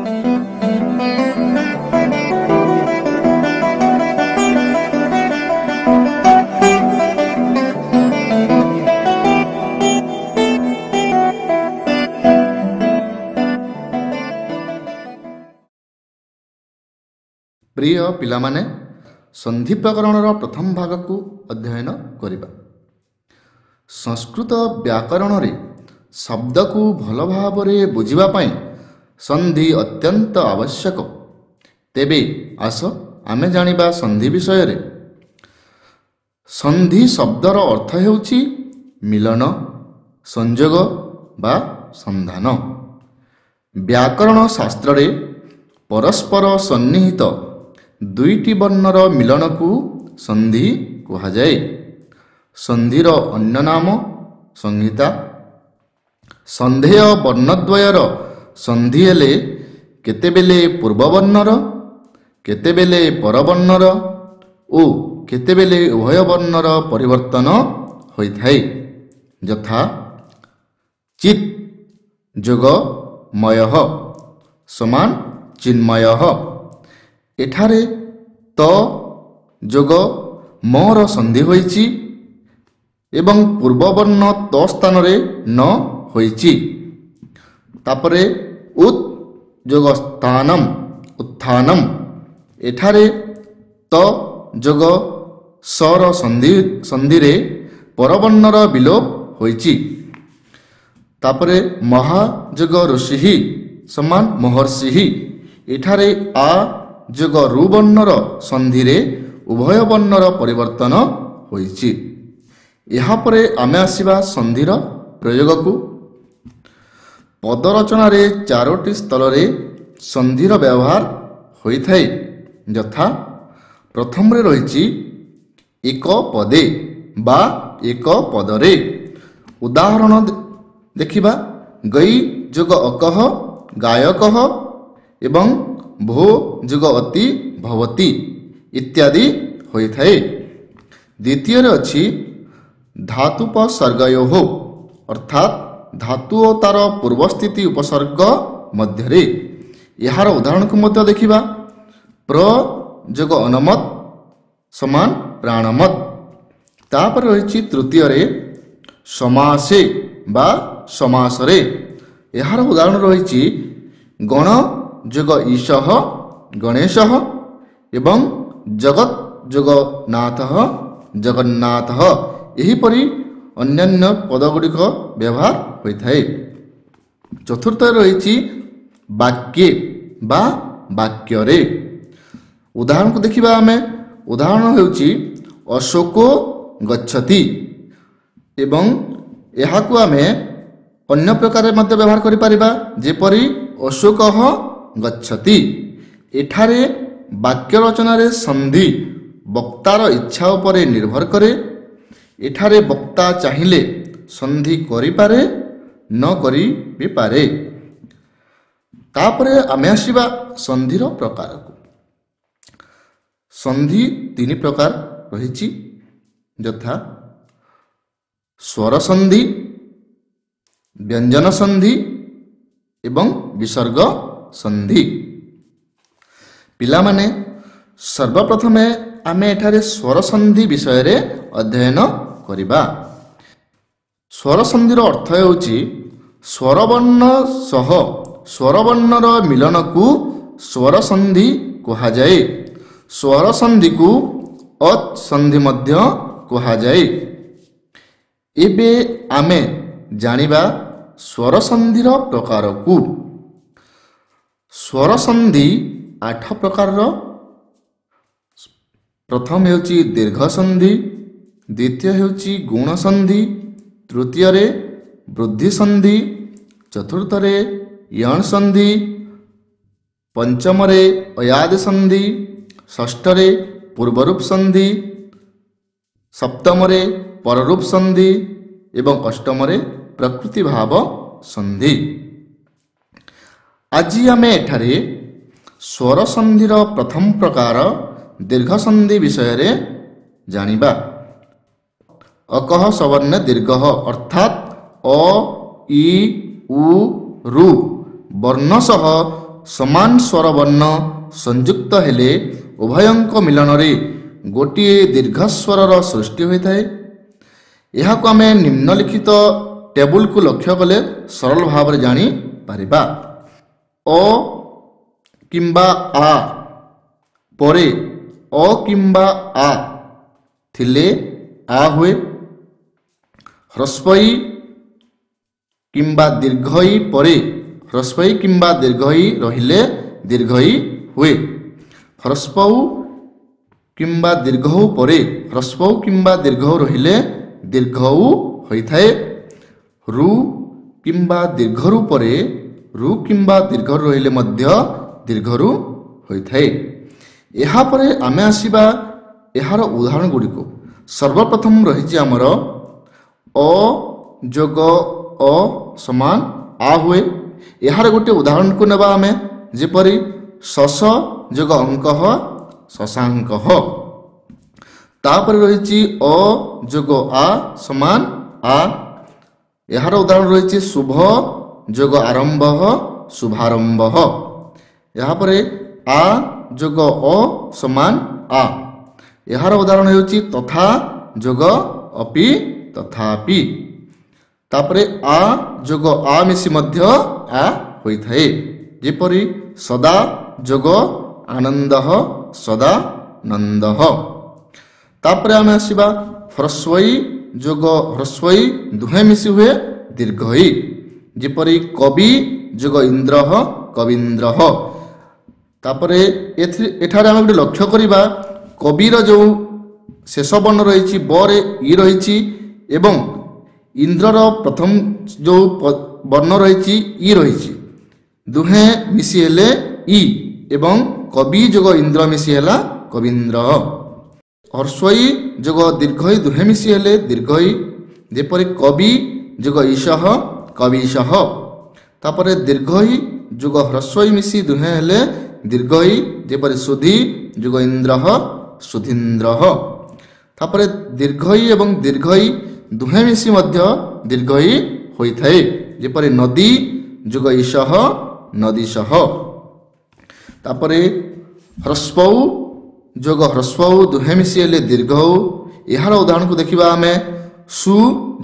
प्रिय पिलामाने संधि प्रकरणर प्रथम भाग को अध्ययन करिबा। संस्कृत व्याकरण रे शब्द को भल भावरे बुझिबा पई संधि अत्यंत आवश्यक। तेबे आस आमे जानिबा संधि विषय रे। संधि शब्दर अर्थ हेउची मिलन, संयोग बा संधान। व्याकरण शास्त्र रे परस्पर सन्निहित दुईटी वर्णर मिलन को संधि कहा जाए। संधिर अन्य नाम संहिता। संधेय वर्णद्वयर संधि हेले केतेबेले पूर्ववर्णर, केतेबेले परवर्णर ओ केतेबेले उभय वर्णर परिवर्तन होइथाए। यथा चित् जोग मयः समान चिन्मयः। एठारे त जोग मर संधि होइछि एवं पूर्ववर्ण त स्थान रे न होइछि। तापरे उत् जोग स्थानम उत्थानम। एठारे त जोग सर संधि रे परवर्णर विलोप होइछि। तापरे महा जोग ऋषि समान महर्षि। एठारे आ जोग रुवर्णर संधि रे उभय वर्णर परिवर्तन होइछि। यहाँ परे आमे आसिबा संधिर प्रयोग को। पदरचना रे चारोटी स्थल रे संधिर व्यवहार होइथाए। यथा प्रथम रे रहिछि एक पदे बा एक पदरे। उदाहरण देखिबा गई जोग अकह गायकः एवं भो जोग अति भवति इत्यादि होइथाए। द्वितीय रे अछि धातुपसर्गयोः अर्थात धातु और तार पूर्वस्थिति उपसर्ग मध्यरे। यार उदाहरण को मध्य देखिबा प्र जोग अनमत समान प्राणमत। तापर रहिछि तृतीय रे समासे बा समासरे। यार उदाहरण रहिछि गण जोग ईशः गणेशः एवं जगत जोग नाथः जगन्नाथः। एहिपरि अन्यान्य पदगुड़िक व्यवहार होइथाए। चतुर्थ रहिछि वाक्ये बा वाक्यरे। उदाहरण को देखिबा आमे। उदाहरण हेउछि अशोको गच्छति एवं एहाकु आमे अन्य प्रकार मध्य व्यवहार करि परिबा जेपरि अशोकः गच्छति। एठारे वाक्य रचना रे संधि वक्तार इच्छा उपरे निर्भर करे। एठारे वक्ता चाहिए संधि करि पारे न करि भी पारे। तापरे आमे आसिबा संधिर प्रकार को। संधि तीन प्रकार रहिछि यथा स्वर संधि, व्यंजन संधि एवं विसर्ग संधि। पिलामाने सर्वप्रथमे आमे एठारे स्वर संधि विषय रे अध्ययन करिबा। स्वर संधिर अर्थ हेउछि स्वरवर्ण सह स्वरवर्णर मिलन को स्वर संधि कहा जाए। स्वर संधि को अ संधि मध्य कहा जाए। एबे आमे जानिबा स्वर संधिर प्रकार को। स्वर संधि 8 प्रकार। प्रथम हेउछि दीर्घ संधि, द्वितीय हेउछि गुण संधि, तृतीय रे वृद्धि संधि, चतुर्थ रे यण संधि, पंचम रे अयाद संधि, षष्ठ रे पूर्वरूप संधि, सप्तम रे पररूप संधि एवं अष्टम रे प्रकृति भाव संधि। आज आमे एठारे स्वर संधिर प्रथम प्रकार दीर्घ संधि विषय रे जानिबा। अकह सवर्ण दीर्घ अर्थात अ इ उ रु वर्ण सह ସମାନ ସ୍ୱର ବର୍ଣ୍ଣ ସଂଯୁକ୍ତ ହେଲେ ଉଭୟଙ୍କ ମିଳନରେ ଗୋଟିଏ ଦୀର୍ଘସ୍ୱରର ସୃଷ୍ଟି ହୋଇଥାଏ। ଏହାକୁ ଆମେ ନିମ୍ନଲିଖିତ ଟେବୁଲକୁ ଲକ୍ଷ୍ୟ କଲେ ସରଳ ଭାବରେ ଜାଣିପାରିବା। ଅ କିମ୍ବା ଆ ପରେ ଅ କିମ୍ବା ଆ ଥିଲେ ଆ ହୁଏ। ହ୍ରସ୍ୱ ଇ କିମ୍ବା ଦୀର୍ଘ ଇ ପରେ ହ୍ରସ୍ୱ ଇ କିମ୍ବା ଦୀର୍ଘ ଇ ରହିଲେ ଦୀର୍ଘ ଇ ହୁଏ। ହ୍ରସ୍ୱ ଉ କିମ୍ବା ଦୀର୍ଘ ଉ ପରେ ହ୍ରସ୍ୱ ଉ କିମ୍ବା ଦୀର୍ଘ ଉ ରହିଲେ ଦୀର୍ଘ ଉ ହୋଇଥାଏ। ରୁ କିମ୍ବା ଦୀର୍ଘ ରୁ ପରେ ରୁ କିମ୍ବା ଦୀର୍ଘ ରୁ ରହିଲେ ମଧ୍ୟ ଦୀର୍ଘ ରୁ ହୋଇଥାଏ। ଏହାପରେ ଆମେ ଆସିବା ଏହାର ଉଦାହରଣ ଗୁଡ଼ିକୁ। ସର୍ବପ୍ରଥମ ରହିଛି ଆମର ଅ ଯୋଗ ଅ ସମାନ ଆ ହୁଏ। ଏହାର ଗୋଟିଏ ଉଦାହରଣକୁ ନେବା ଆମେ, ଯେପରି ଶଶ ଯୋଗ ଅଙ୍କ ଶଶାଙ୍କ। ତାପରେ ରହିଛି ଅ ଯୋଗ ଆ ସମାନ ଆ। ଏହାର ଉଦାହରଣ ରହିଛି ଶୁଭ ଯୋଗ ଆରମ୍ଭ ଶୁଭାରମ୍ଭ। ଏହାପରେ ଆ ଯୋଗ ଅ ସମାନ ଆ। ଏହାର ଉଦାହରଣ ହେଉଛି ତଥା ଯୋଗ ଅପି ତଥାପି। ତାପରେ ଆ ଯୋଗ ଆ ମିଶି ମଧ୍ୟ ଆ ହୋଇଥାଏ, ଯେପରି ସଦା ଯୋଗ ଆନନ୍ଦ ସଦା ନନ୍ଦ। ତାପରେ ଆମେ ଆସିବା ହ୍ରସ୍ୱ ଇ ଯୋଗ ହ୍ରସ୍ୱ ଇ ଦୁହେଁ ମିଶି ହୁଏ ଦୀର୍ଘ ଇ, ଯେପରି କବି ଯୋଗ ଇନ୍ଦ୍ର କବୀନ୍ଦ୍ର। ତାପରେ ଏଠାରେ ଆମେ ଗୋଟେ ଲକ୍ଷ୍ୟ କରିବା, କବିର ଯେଉଁ ଶେଷ ବର୍ଣ୍ଣ ରହିଛି ବରେ ଇ ରହିଛି ଏବଂ ଇନ୍ଦ୍ରର ପ୍ରଥମ ଯେଉଁ ବର୍ଣ୍ଣ ରହିଛି ଇ ରହିଛି। ଦୁହେଁ ମିଶି ହେଲେ ଇ ଏବଂ କବି ଯୋଗ ଇନ୍ଦ୍ର ମିଶି ହେଲା କବୀନ୍ଦ୍ର। ହ୍ରସ୍ୱ ଇ ଯୋଗ ଦୀର୍ଘ ଇ ଦୁହେଁ ମିଶି ହେଲେ ଦୀର୍ଘ ଇ, ଯେପରି କବି ଯୋଗ ଈଶଃ କବିଶଃ। ତାପରେ ଦୀର୍ଘ ଇ ଯୋଗ ହ୍ରସ୍ୱ ଇ ମିଶି ଦୁହେଁ ହେଲେ ଦୀର୍ଘ ଇ, ଯେପରି ସୁଧି ଯୋଗ ଇନ୍ଦ୍ର ସୁଧୀନ୍ଦ୍ର। ତାପରେ ଦୀର୍ଘ ଇ ଏବଂ ଦୀର୍ଘ ଇ ଦୁହେଁ ମିଶି ମଧ୍ୟ ଦୀର୍ଘ ଇ ହୋଇଥାଏ, ଯେପରି ନଦୀ ଯୋଗ ଈଶଃ ନଦୀଶଃ। ତାପରେ ହ୍ରସ୍ୱ ଉ ଯୋଗ ହ୍ରସ୍ୱ ଉ ଦୁହେଁ ମିଶି ହେଲେ ଦୀର୍ଘ ଉ। ଏହାର ଉଦାହରଣକୁ ଦେଖିବା ଆମେ, ସୁ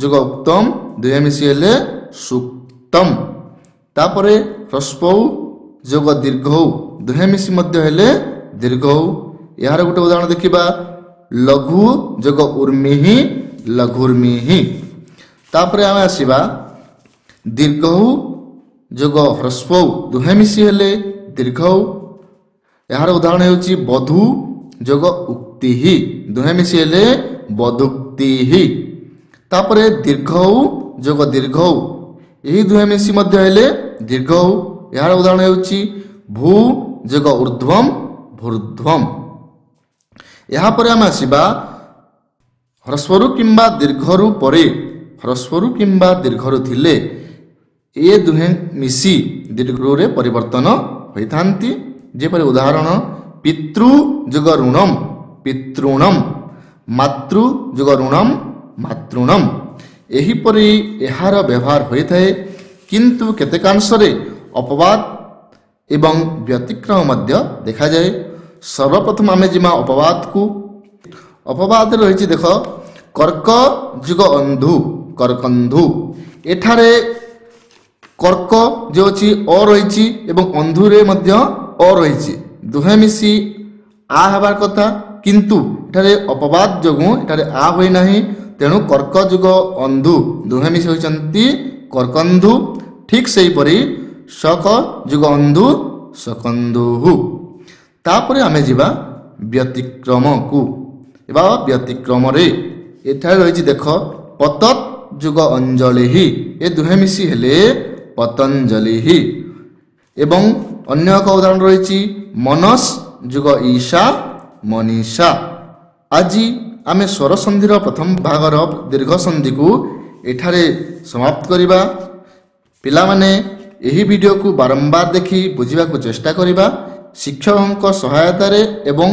ଯୋଗ ଉକ୍ତମ ଦୁହେଁ ମିଶି ହେଲେ ସୁକ୍ତମ। ତାପରେ ହ୍ରସ୍ୱ ଉ ଯୋଗ ଦୀର୍ଘ ଉ ଦୁହେଁ ମିଶି ମଧ୍ୟ ହେଲେ ଦୀର୍ଘ ଉ। ଏହାର ଗୋଟେ ଉଦାହରଣ ଦେଖିବା, ଲଘୁ ଯୋଗ ଉର୍ମିଃ ଲଘୁର୍ମିଃ। ତାପରେ ଆମେ ଆସିବା ଦୀର୍ଘ ଉ ଯୋଗ ହ୍ରସ୍ୱ ଉ ଦୁହେଁ ମିଶି ହେଲେ ଦୀର୍ଘ ଉ। ଏହାର ଉଦାହରଣ ହେଉଛି ବଧୂ ଯୋଗ ଉକ୍ତିଃ ଦୁହେଁ ମିଶି ହେଲେ ବଧୁକ୍ତିଃ। ତାପରେ ଦୀର୍ଘ ଉ ଯୋଗ ଦୀର୍ଘ ଉ ଏହି ଦୁହେଁ ମିଶି ମଧ୍ୟ ହେଲେ ଦୀର୍ଘ ଉ। ଏହାର ଉଦାହରଣ ହେଉଛି ଭୂ ଯୋଗ ଊର୍ଧ୍ୱମ୍ ଭୂର୍ଧ୍ୱମ୍। ଏହାପରେ ଆମେ ଆସିବା ହ୍ରସ୍ୱରୁ କିମ୍ବା ଦୀର୍ଘରୁ ପରେ ହ୍ରସ୍ୱରୁ କିମ୍ବା ଦୀର୍ଘରୁ ଥିଲେ ଏ ଦୁହେଁ ମିଶି ଦୀର୍ଘରେ ପରିବର୍ତ୍ତନ ହୋଇଥାନ୍ତି, ଯେପରି ଉଦାହରଣ ପିତୃ ଯୋଗ ଋଣମ୍ ପିତୃଣମ୍ ମାତୃ ଯୋଗ ଋଣମ୍ ମାତୃଣମ୍। ଏହିପରି ଏହାର ବ୍ୟବହାର ହୋଇଥାଏ, କିନ୍ତୁ କେତେକାଂଶରେ ଅପବାଦ ଏବଂ ବ୍ୟତିକ୍ରମ ମଧ୍ୟ ଦେଖାଯାଏ। ସର୍ବପ୍ରଥମ ଆମେ ଯିବା ଅପବାଦକୁ। ଅପବାଦରେ ରହିଛି ଦେଖ, କର୍କ ଯୁଗ ଅନ୍ଧୁ କର୍କନ୍ଧୁ। ଏଠାରେ କର୍କ ଯେଉଁ ଅଛି ଅ ରହିଛି ଏବଂ ଅନ୍ଧୁରେ ମଧ୍ୟ ଅ ରହିଛି, ଦୁହେଁ ମିଶି ଆ ହେବାର କଥା, କିନ୍ତୁ ଏଠାରେ ଅପବାଦ ଯୋଗୁଁ ଏଠାରେ ଆ ହୋଇନାହିଁ। ତେଣୁ କର୍କ ଯୁଗ ଅନ୍ଧୁ ଦୁହେଁ ମିଶି ହୋଇଛନ୍ତି କର୍କନ୍ଧୁ। ଠିକ୍ ସେହିପରି ଶକ ଯୁଗ ଅନ୍ଧୁ ଶକନ୍ଧୁ। ତାପରେ ଆମେ ଯିବା ବ୍ୟତିକ୍ରମକୁ। ବା ବ୍ୟତିକ୍ରମରେ ଏଠାରେ ରହିଛି ଦେଖ, ପତତ୍ ଯୁଗ ଅଞ୍ଜଳିଃ ଏ ଦୁହେଁ ମିଶି ହେଲେ ପତଞ୍ଜଳିଃ। ଏବଂ ଅନ୍ୟ ଏକ ଉଦାହରଣ ରହିଛି ମନସ୍ ଯୁଗ ଈଶା ମନୀଷା। ଆଜି ଆମେ ସ୍ୱର ସନ୍ଧିର ପ୍ରଥମ ଭାଗର ଦୀର୍ଘ ସନ୍ଧିକୁ ଏଠାରେ ସମାପ୍ତ କରିବା। ପିଲାମାନେ ଏହି ଭିଡ଼ିଓକୁ ବାରମ୍ବାର ଦେଖି ବୁଝିବାକୁ ଚେଷ୍ଟା କରିବା। ଶିକ୍ଷକଙ୍କ ସହାୟତାରେ ଏବଂ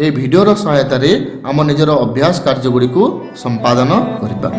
ଏହି ଭିଡ଼ିଓର ସହାୟତାରେ ଆମ ନିଜର ଅଭ୍ୟାସ କାର୍ଯ୍ୟଗୁଡ଼ିକୁ ସମ୍ପାଦନ କରିବା।